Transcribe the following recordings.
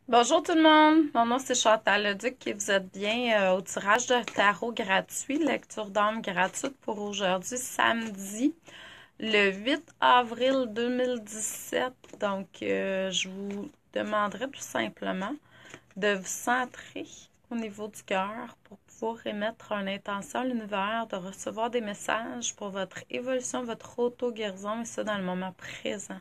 Bonjour tout le monde, mon nom c'est Chantal Leduc et vous êtes bien au tirage de tarot gratuit, lecture d'âme gratuite pour aujourd'hui, samedi, le 8 avril 2017. Donc, je vous demanderai tout simplement de vous centrer au niveau du cœur pour pouvoir émettre une intention à l'univers, de recevoir des messages pour votre évolution, votre auto-guérison et ça dans le moment présent.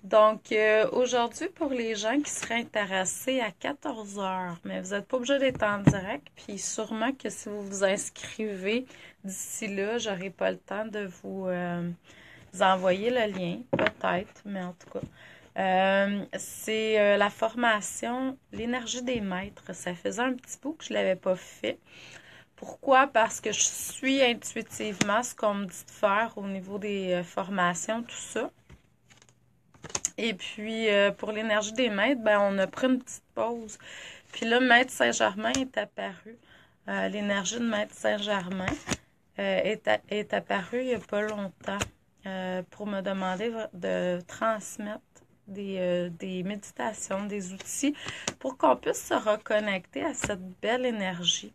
Donc, aujourd'hui, pour les gens qui seraient intéressés à 14 heures, mais vous n'êtes pas obligé d'être en direct, puis sûrement que si vous vous inscrivez d'ici là, j'aurai pas le temps de vous envoyer le lien, peut-être, mais en tout cas. C'est la formation L'énergie des maîtres. Ça faisait un petit bout que je ne l'avais pas fait. Pourquoi? Parce que je suis intuitivement ce qu'on me dit de faire au niveau des formations, tout ça. Et puis, pour l'énergie des maîtres, ben, on a pris une petite pause. Puis là, Maître Saint-Germain est apparu. L'énergie de Maître Saint-Germain est apparue il n'y a pas longtemps pour me demander de transmettre des méditations, des outils pour qu'on puisse se reconnecter à cette belle énergie.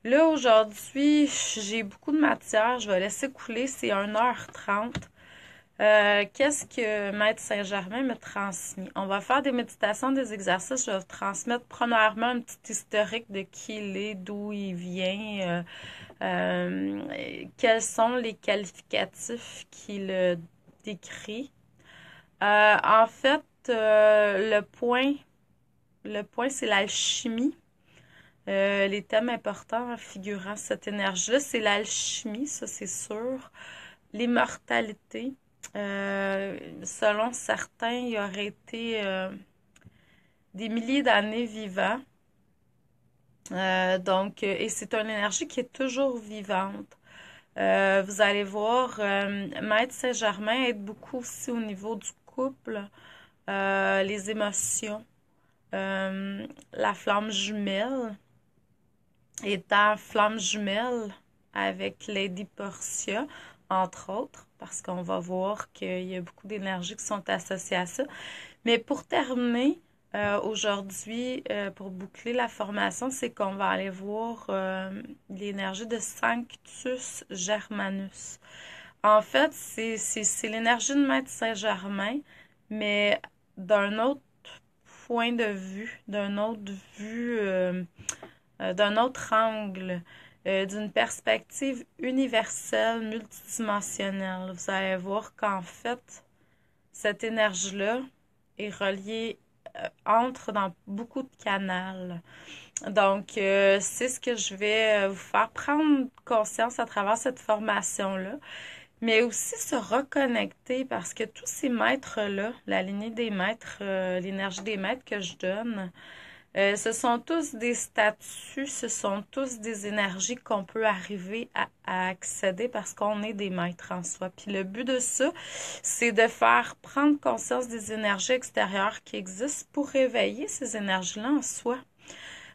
Là, aujourd'hui, j'ai beaucoup de matière. Je vais laisser couler. C'est 1h30. Qu'est-ce que Maître Saint-Germain me transmis? On va faire des méditations, des exercices. Je vais vous transmettre premièrement un petit historique de qui il est, d'où il vient, quels sont les qualificatifs qu'il décrit. En fait, le point, c'est l'alchimie. Les thèmes importants figurant cette énergie-là, c'est l'alchimie, ça c'est sûr. L'immortalité. Selon certains, il aurait été des milliers d'années vivant. Et c'est une énergie qui est toujours vivante. Vous allez voir, Maître Saint-Germain aide beaucoup aussi au niveau du couple, les émotions, la flamme jumelle, étant flamme jumelle avec Lady Portia, entre autres, parce qu'on va voir qu'il y a beaucoup d'énergies qui sont associées à ça. Mais pour terminer, aujourd'hui, pour boucler la formation, c'est qu'on va aller voir l'énergie de Sanctus Germanus. En fait, c'est l'énergie de Maître Saint-Germain, mais d'un autre point de vue, d'un autre angle, d'une perspective universelle, multidimensionnelle. Vous allez voir qu'en fait, cette énergie-là est reliée, entre dans beaucoup de canaux. Donc, c'est ce que je vais vous faire prendre conscience à travers cette formation-là, mais aussi se reconnecter parce que tous ces maîtres-là, la lignée des maîtres, l'énergie des maîtres que je donne, ce sont tous des statuts, ce sont tous des énergies qu'on peut arriver à accéder parce qu'on est des maîtres en soi. Puis le but de ça, c'est de faire prendre conscience des énergies extérieures qui existent pour réveiller ces énergies-là en soi.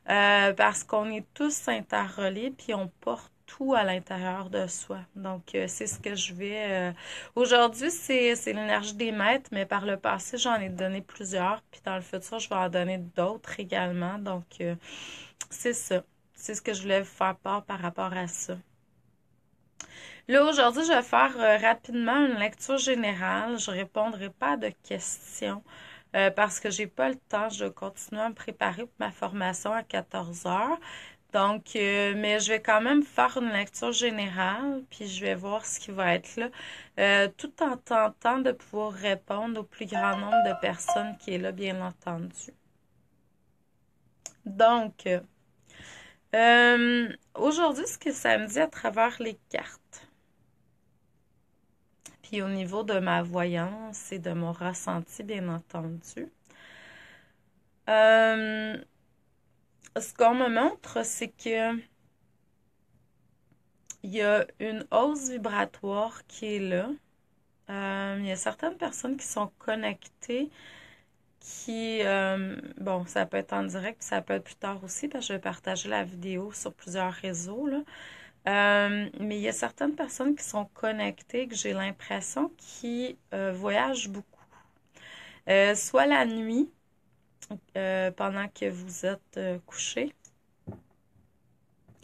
Parce qu'on est tous interreliés, puis on porte tout à l'intérieur de soi. Donc, c'est ce que je vais... Aujourd'hui, c'est l'énergie des maîtres, mais par le passé, j'en ai donné plusieurs, puis dans le futur, je vais en donner d'autres également. Donc, c'est ça. C'est ce que je voulais vous faire part par rapport à ça. Là, aujourd'hui, je vais faire rapidement une lecture générale. Je ne répondrai pas de questions parce que j'ai pas le temps. Je vais continuer à me préparer pour ma formation à 14 heures. Donc, mais je vais quand même faire une lecture générale, puis je vais voir ce qui va être là, tout en tentant de pouvoir répondre au plus grand nombre de personnes qui est là, bien entendu. Donc, aujourd'hui, ce que ça me dit à travers les cartes, puis au niveau de ma voyance et de mon ressenti, bien entendu. Ce qu'on me montre, c'est que il y a une hausse vibratoire qui est là. Il y a certaines personnes qui sont connectées, bon, ça peut être en direct, ça peut être plus tard aussi, parce que je vais partager la vidéo sur plusieurs réseaux, là. Mais il y a certaines personnes qui sont connectées, que j'ai l'impression qui voyagent beaucoup. Soit la nuit, pendant que vous êtes couché.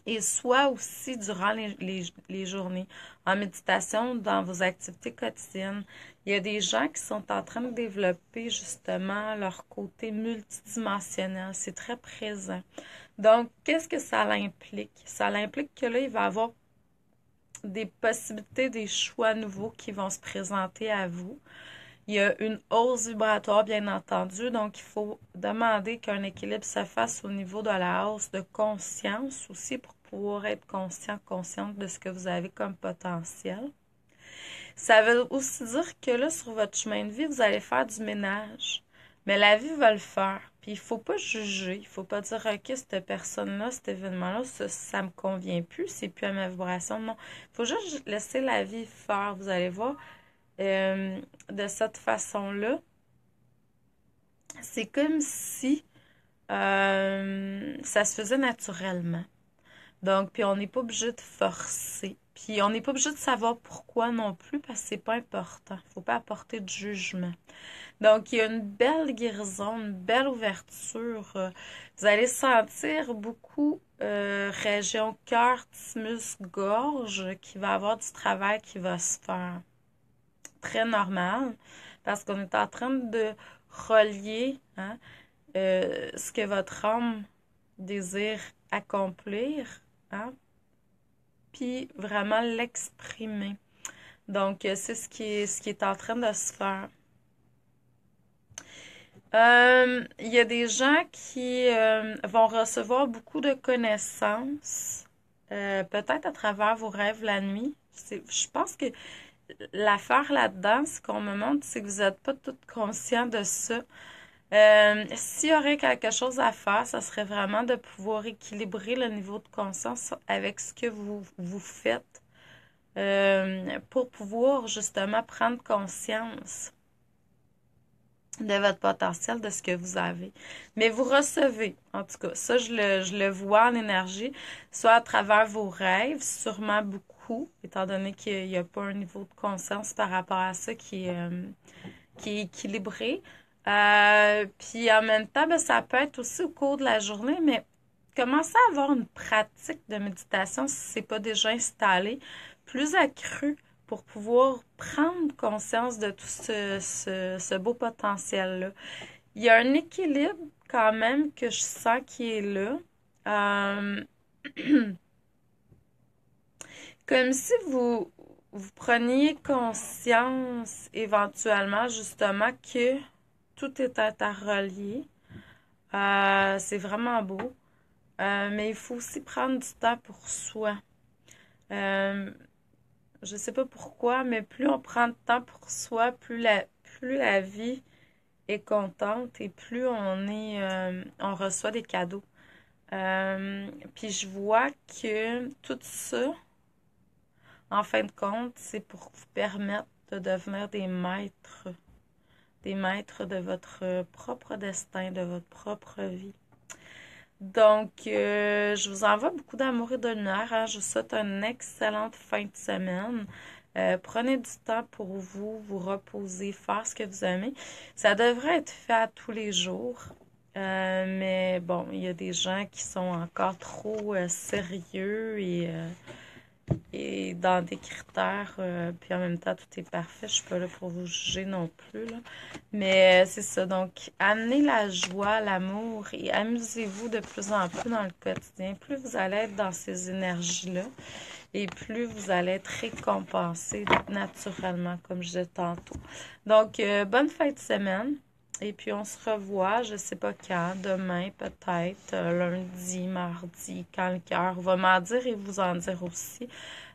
Et soit aussi durant les journées, en méditation, dans vos activités quotidiennes. Il y a des gens qui sont en train de développer justement leur côté multidimensionnel. C'est très présent. Donc, qu'est-ce que ça l'implique? Ça l'implique que là, il va y avoir des possibilités, des choix nouveaux qui vont se présenter à vous. Il y a une hausse vibratoire, bien entendu, donc il faut demander qu'un équilibre se fasse au niveau de la hausse de conscience aussi pour pouvoir être consciente de ce que vous avez comme potentiel. Ça veut aussi dire que là, sur votre chemin de vie, vous allez faire du ménage. Mais la vie va le faire. Puis il ne faut pas juger. Il ne faut pas dire, OK, cette personne-là, cet événement-là, ça me convient plus, c'est plus à ma vibration. Non. Il faut juste laisser la vie faire. Vous allez voir. De cette façon-là, c'est comme si ça se faisait naturellement. Donc, puis on n'est pas obligé de forcer. Puis on n'est pas obligé de savoir pourquoi non plus, parce que c'est pas important. Il ne faut pas apporter de jugement. Donc, il y a une belle guérison, une belle ouverture. Vous allez sentir beaucoup région cœur, thymus, gorge, qui va avoir du travail qui va se faire. Très normal, parce qu'on est en train de relier ce que votre âme désire accomplir, puis vraiment l'exprimer. Donc, c'est ce qui est en train de se faire. Il y a des gens qui vont recevoir beaucoup de connaissances, peut-être à travers vos rêves la nuit. Je pense que l'affaire là-dedans, ce qu'on me montre, c'est que vous n'êtes pas tout conscient de ça. S'il y aurait quelque chose à faire, ça serait vraiment de pouvoir équilibrer le niveau de conscience avec ce que vous faites pour pouvoir justement prendre conscience de votre potentiel, de ce que vous avez. Mais vous recevez, en tout cas, ça je le vois en énergie, soit à travers vos rêves, sûrement beaucoup, étant donné qu'il n'y a pas un niveau de conscience par rapport à ça qui est équilibré. Puis en même temps, ben, ça peut être aussi au cours de la journée, mais commencez à avoir une pratique de méditation si c'est pas déjà installé, plus accrue pour pouvoir prendre conscience de tout ce beau potentiel-là. Il y a un équilibre quand même que je sens qui est là. Comme si vous preniez conscience éventuellement justement que tout est interrelié. C'est vraiment beau. Mais il faut aussi prendre du temps pour soi. Je sais pas pourquoi, mais plus on prend de temps pour soi, plus la vie est contente et plus on reçoit des cadeaux. Puis je vois que tout ça, en fin de compte, c'est pour vous permettre de devenir des maîtres de votre propre destin, de votre propre vie. Donc, je vous envoie beaucoup d'amour et de lumière. Je vous souhaite une excellente fin de semaine. Prenez du temps pour vous reposer, faire ce que vous aimez. Ça devrait être fait à tous les jours. Mais bon, il y a des gens qui sont encore trop sérieux et dans des critères, puis en même temps, tout est parfait. Je suis pas là pour vous juger non plus, là. Mais c'est ça. Donc, amenez la joie, l'amour et amusez-vous de plus en plus dans le quotidien. Plus vous allez être dans ces énergies-là et plus vous allez être récompensé naturellement, comme je disais tantôt. Donc, bonne fin de semaine. Et puis, on se revoit, je sais pas quand, demain peut-être, lundi, mardi, quand le cœur va m'en dire et vous en dire aussi.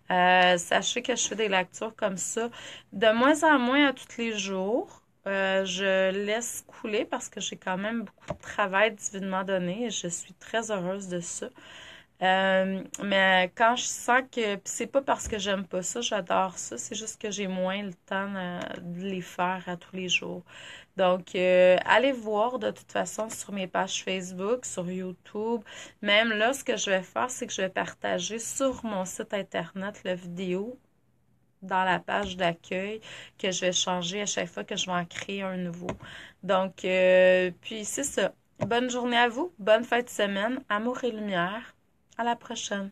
Sachez que je fais des lectures comme ça de moins en moins à tous les jours. Je laisse couler parce que j'ai quand même beaucoup de travail divinement donné et je suis très heureuse de ça. Mais quand je sens que c'est pas parce que j'aime pas ça, j'adore ça, c'est juste que j'ai moins le temps de les faire à tous les jours. Donc, allez voir de toute façon sur mes pages Facebook, sur YouTube. Même là, ce que je vais faire, c'est que je vais partager sur mon site internet la vidéo dans la page d'accueil que je vais changer à chaque fois que je vais en créer un nouveau. Donc, puis c'est ça. Bonne journée à vous, bonne fin de semaine, amour et lumière. À la prochaine.